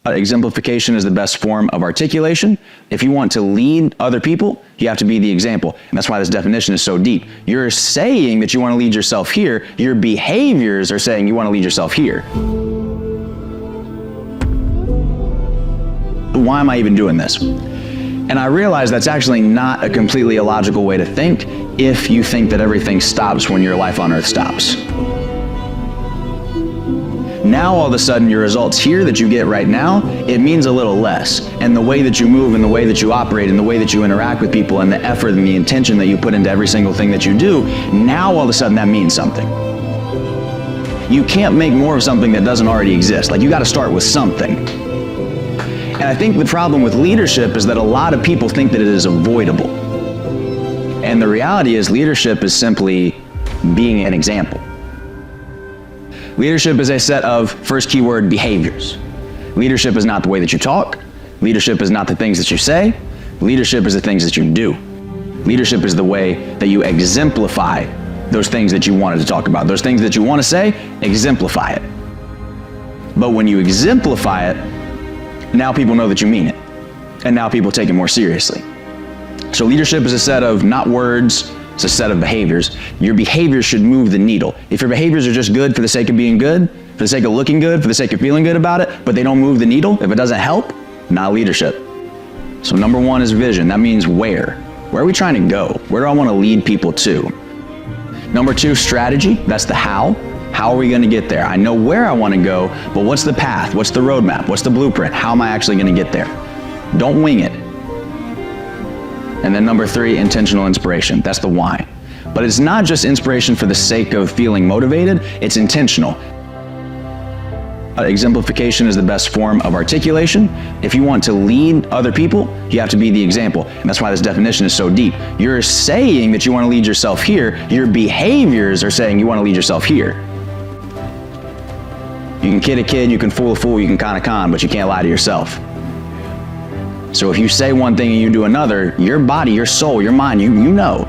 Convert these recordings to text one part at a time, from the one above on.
Exemplification is the best form of articulation. If you want to lead other people, you have to be the example. And that's why this definition is so deep. You're saying that you want to lead yourself here. Your behaviors are saying you want to lead yourself here. Why am I even doing this? And I realize that's actually not a completely illogical way to think if you think that everything stops when your life on earth stops. Now all of a sudden your results here that you get right now, it means a little less. And the way that you move and the way that you operate and the way that you interact with people and the effort and the intention that you put into every single thing that you do, now all of a sudden that means something. You can't make more of something that doesn't already exist. Like, you got to start with something. And I think the problem with leadership is that a lot of people think that it is avoidable. And the reality is leadership is simply being an example. Leadership is a set of, first keyword, behaviors. Leadership is not the way that you talk. Leadership is not the things that you say. Leadership is the things that you do. Leadership is the way that you exemplify those things that you wanted to talk about. Those things that you want to say, exemplify it. But when you exemplify it, now people know that you mean it. And now people take it more seriously. So leadership is a set of not words, it's a set of behaviors. Your behaviors should move the needle. If your behaviors are just good for the sake of being good, for the sake of looking good, for the sake of feeling good about it, but they don't move the needle, if it doesn't help, not leadership. So number one is vision. That means where. Where are we trying to go? Where do I want to lead people to? Number two, strategy. That's the how. How are we going to get there? I know where I want to go, but what's the path? What's the roadmap? What's the blueprint? How am I actually going to get there? Don't wing it. And then number three, intentional inspiration. That's the why. But it's not just inspiration for the sake of feeling motivated, it's intentional. Exemplification is the best form of articulation. If you want to lead other people, you have to be the example. And that's why this definition is so deep. You're saying that you want to lead yourself here. Your behaviors are saying you want to lead yourself here. You can kid a kid, you can fool a fool, you can con a con, but you can't lie to yourself. So if you say one thing and you do another, your body, your soul, your mind, you know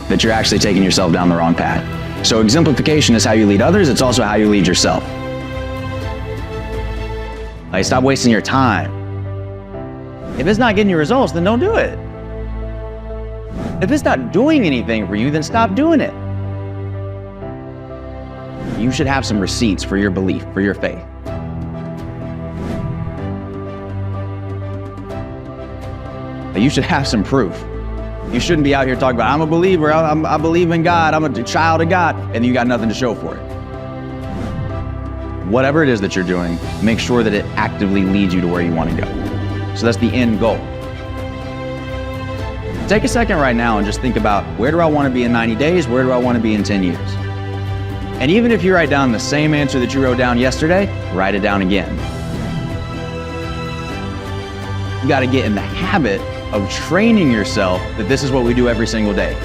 that you're actually taking yourself down the wrong path. So exemplification is how you lead others. It's also how you lead yourself. Like, stop wasting your time. If it's not getting you results, then don't do it. If it's not doing anything for you, then stop doing it. You should have some receipts for your belief, for your faith. You should have some proof. You shouldn't be out here talking about, I'm a believer, I believe in God, I'm a child of God, and you got nothing to show for it. Whatever it is that you're doing, make sure that it actively leads you to where you want to go. So that's the end goal. Take a second right now and just think about, where do I want to be in 90 days? Where do I want to be in 10 years? And even if you write down the same answer that you wrote down yesterday, write it down again. You got to get in the habit of training yourself that this is what we do every single day.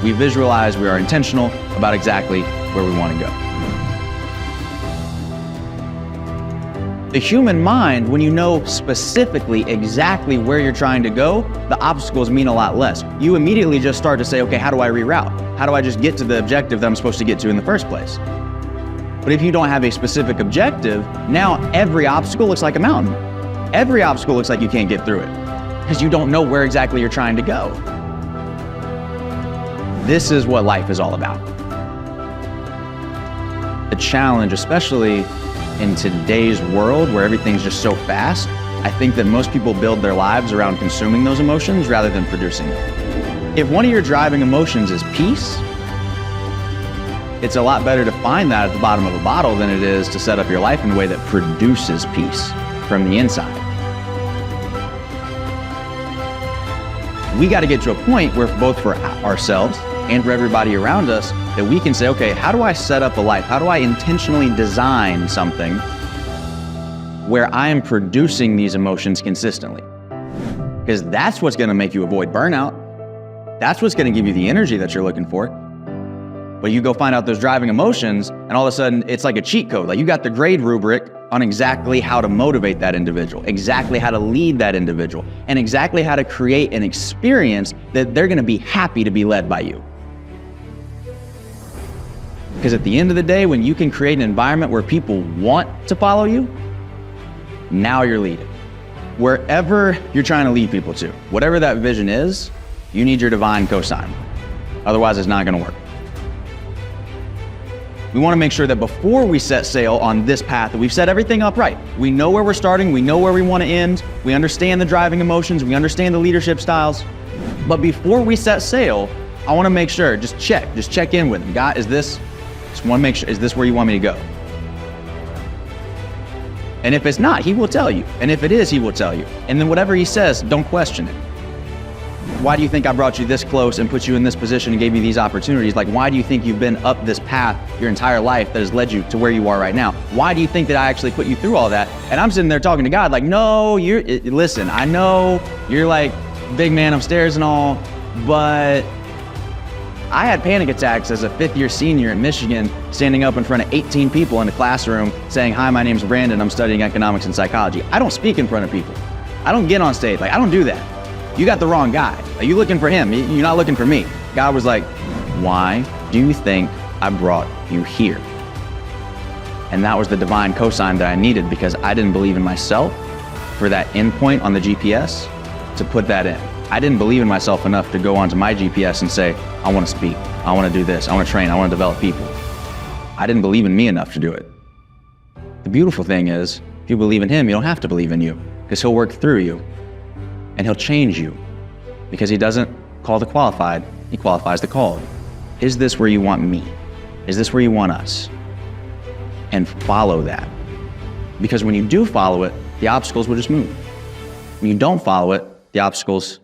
We visualize, we are intentional about exactly where we want to go. The human mind, when you know specifically exactly where you're trying to go, the obstacles mean a lot less. You immediately just start to say, okay, how do I reroute? How do I just get to the objective that I'm supposed to get to in the first place? But if you don't have a specific objective, now every obstacle looks like a mountain. Every obstacle looks like you can't get through it because you don't know where exactly you're trying to go. This is what life is all about. The challenge, especially in today's world where everything's just so fast, I think that most people build their lives around consuming those emotions rather than producing them. If one of your driving emotions is peace, it's a lot better to find that at the bottom of a bottle than it is to set up your life in a way that produces peace from the inside. We got to get to a point where both for ourselves and for everybody around us that we can say, okay, how do I set up a life? How do I intentionally design something where I am producing these emotions consistently? Because that's what's going to make you avoid burnout. That's what's going to give you the energy that you're looking for. But you go find out those driving emotions and all of a sudden it's like a cheat code. Like, you got the grade rubric on exactly how to motivate that individual, exactly how to lead that individual, and exactly how to create an experience that they're going to be happy to be led by you. Because at the end of the day, when you can create an environment where people want to follow you, now you're leading. Wherever you're trying to lead people to, whatever that vision is, you need your divine cosign. Otherwise, it's not going to work. We want to make sure that before we set sail on this path, that we've set everything up right. We know where we're starting. We know where we want to end. We understand the driving emotions. We understand the leadership styles. But before we set sail, I want to make sure, just check in with him. God, just want to make sure, is this where you want me to go? And if it's not, he will tell you. And if it is, he will tell you. And then whatever he says, don't question it. Why do you think I brought you this close and put you in this position and gave you these opportunities? Like, why do you think you've been up this path your entire life that has led you to where you are right now? Why do you think that I actually put you through all that? And I'm sitting there talking to God like, no, listen, I know you're like big man upstairs and all, but I had panic attacks as a fifth-year senior in Michigan, standing up in front of 18 people in a classroom saying, hi, my name's Brandon, I'm studying economics and psychology. I don't speak in front of people. I don't get on stage. Like, I don't do that. You got the wrong guy. Are you looking for him? You're not looking for me. God was like, why do you think I brought you here? And that was the divine cosign that I needed, because I didn't believe in myself for that endpoint on the GPS to put that in. I didn't believe in myself enough to go onto my GPS and say, I want to speak, I want to do this, I want to train, I want to develop people. I didn't believe in me enough to do it. The beautiful thing is, if you believe in him, you don't have to believe in you, because he'll work through you and he'll change you, because he doesn't call the qualified, he qualifies the called. Is this where you want me? Is this where you want us? And follow that. Because when you do follow it, the obstacles will just move. When you don't follow it, the obstacles,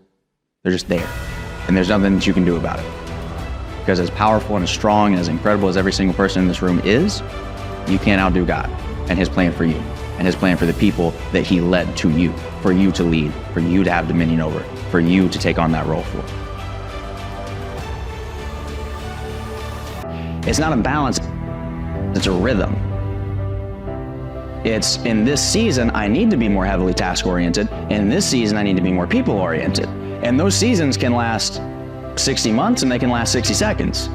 they're just there. And there's nothing that you can do about it. Because as powerful and as strong and as incredible as every single person in this room is, you can't outdo God and his plan for you and his plan for the people that he led to you, for you to lead, for you to have dominion over, for you to take on that role for. It's not a balance, it's a rhythm. It's, in this season, I need to be more heavily task-oriented. In this season, I need to be more people-oriented. And those seasons can last 60 months and they can last 60 seconds.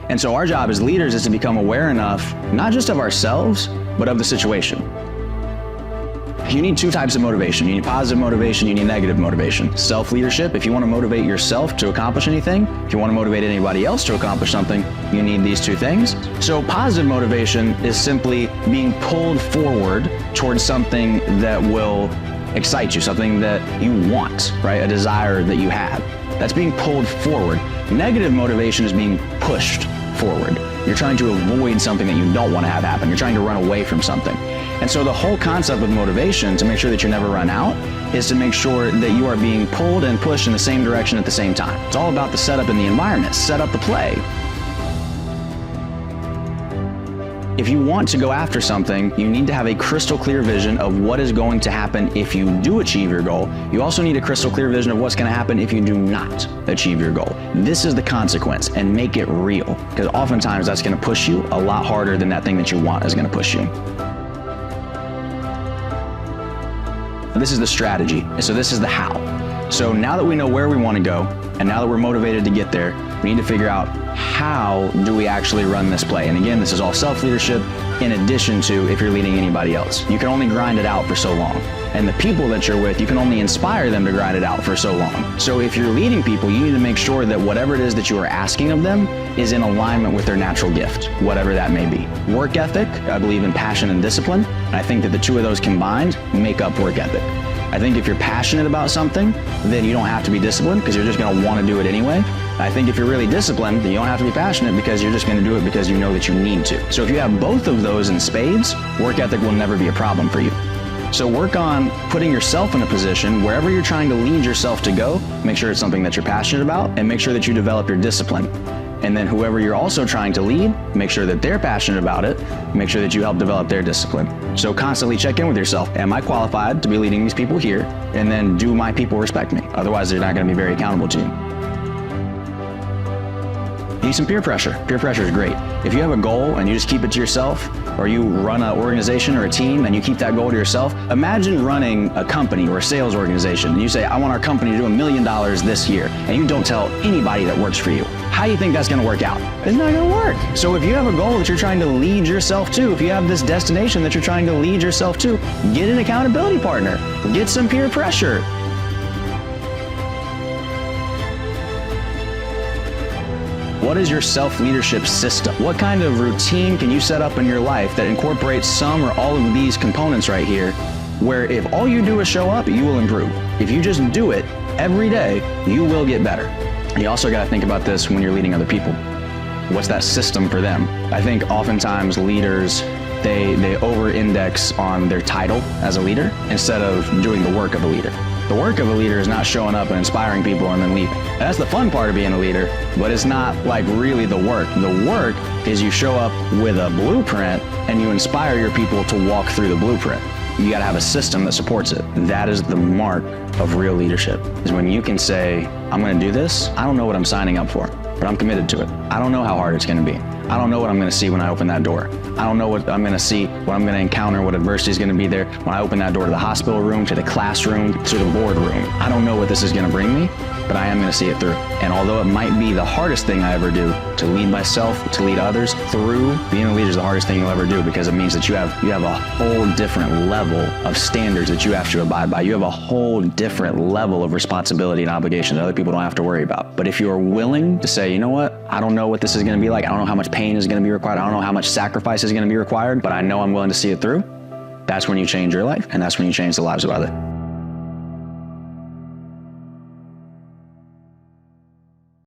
And so our job as leaders is to become aware enough, not just of ourselves, but of the situation. You need two types of motivation. You need positive motivation, you need negative motivation. Self-leadership, if you want to motivate yourself to accomplish anything, if you want to motivate anybody else to accomplish something, you need these two things. So positive motivation is simply being pulled forward towards something that will excite you, something that you want, right? A desire that you have. That's being pulled forward. Negative motivation is being pushed forward. You're trying to avoid something that you don't want to have happen. You're trying to run away from something. And so the whole concept of motivation, to make sure that you never run out, is to make sure that you are being pulled and pushed in the same direction at the same time. It's all about the setup and the environment. Set up the play. If you want to go after something, you need to have a crystal clear vision of what is going to happen if you do achieve your goal. You also need a crystal clear vision of what's going to happen if you do not achieve your goal. This is the consequence, and make it real, because oftentimes that's going to push you a lot harder than that thing that you want is going to push you. This is the strategy, and so this is the how. So now that we know where we want to go, and now that we're motivated to get there, we need to figure out how do we actually run this play. And again, this is all self-leadership in addition to if you're leading anybody else. You can only grind it out for so long. And the people that you're with, you can only inspire them to grind it out for so long. So if you're leading people, you need to make sure that whatever it is that you are asking of them is in alignment with their natural gift, whatever that may be. Work ethic, I believe in passion and discipline. And I think that the two of those combined make up work ethic. I think if you're passionate about something, then you don't have to be disciplined because you're just going to want to do it anyway. I think if you're really disciplined, then you don't have to be passionate because you're just going to do it because you know that you need to. So if you have both of those in spades, work ethic will never be a problem for you. So work on putting yourself in a position wherever you're trying to lead yourself to go, make sure it's something that you're passionate about, and make sure that you develop your discipline. And then whoever you're also trying to lead, make sure that they're passionate about it, make sure that you help develop their discipline. So constantly check in with yourself. Am I qualified to be leading these people here? And then do my people respect me? Otherwise, they're not going to be very accountable to you. You need some peer pressure. Peer pressure is great. If you have a goal and you just keep it to yourself, or you run an organization or a team and you keep that goal to yourself, imagine running a company or a sales organization and you say, I want our company to do $1 million this year, and you don't tell anybody that works for you. How do you think that's gonna work out? It's not gonna work. So if you have a goal that you're trying to lead yourself to, if you have this destination that you're trying to lead yourself to, get an accountability partner, get some peer pressure. What is your self-leadership system? What kind of routine can you set up in your life that incorporates some or all of these components right here, where if all you do is show up, you will improve. If you just do it every day, you will get better. You also got to think about this when you're leading other people. What's that system for them? I think oftentimes leaders, they over-index on their title as a leader instead of doing the work of a leader. The work of a leader is not showing up and inspiring people and then leaving. That's the fun part of being a leader, but it's not like really the work. The work is you show up with a blueprint and you inspire your people to walk through the blueprint. You gotta have a system that supports it. That is the mark of real leadership, is when you can say, I'm gonna do this. I don't know what I'm signing up for, but I'm committed to it. I don't know how hard it's gonna be. I don't know what I'm gonna see when I open that door. I don't know what I'm gonna see, what I'm gonna encounter, what adversity is gonna be there when I open that door to the hospital room, to the classroom, to the boardroom. I don't know what this is gonna bring me, but I am gonna see it through. And although it might be the hardest thing I ever do, to lead myself, to lead others through, being a leader is the hardest thing you'll ever do, because it means that you have a whole different level of standards that you have to abide by. You have a whole different level of responsibility and obligation that other people don't have to worry about. But if you are willing to say, you know what, I don't know what this is gonna be like, I don't know how much pain is gonna be required, I don't know how much sacrifice is gonna be required, but I know I'm willing to see it through, that's when you change your life, and that's when you change the lives of others.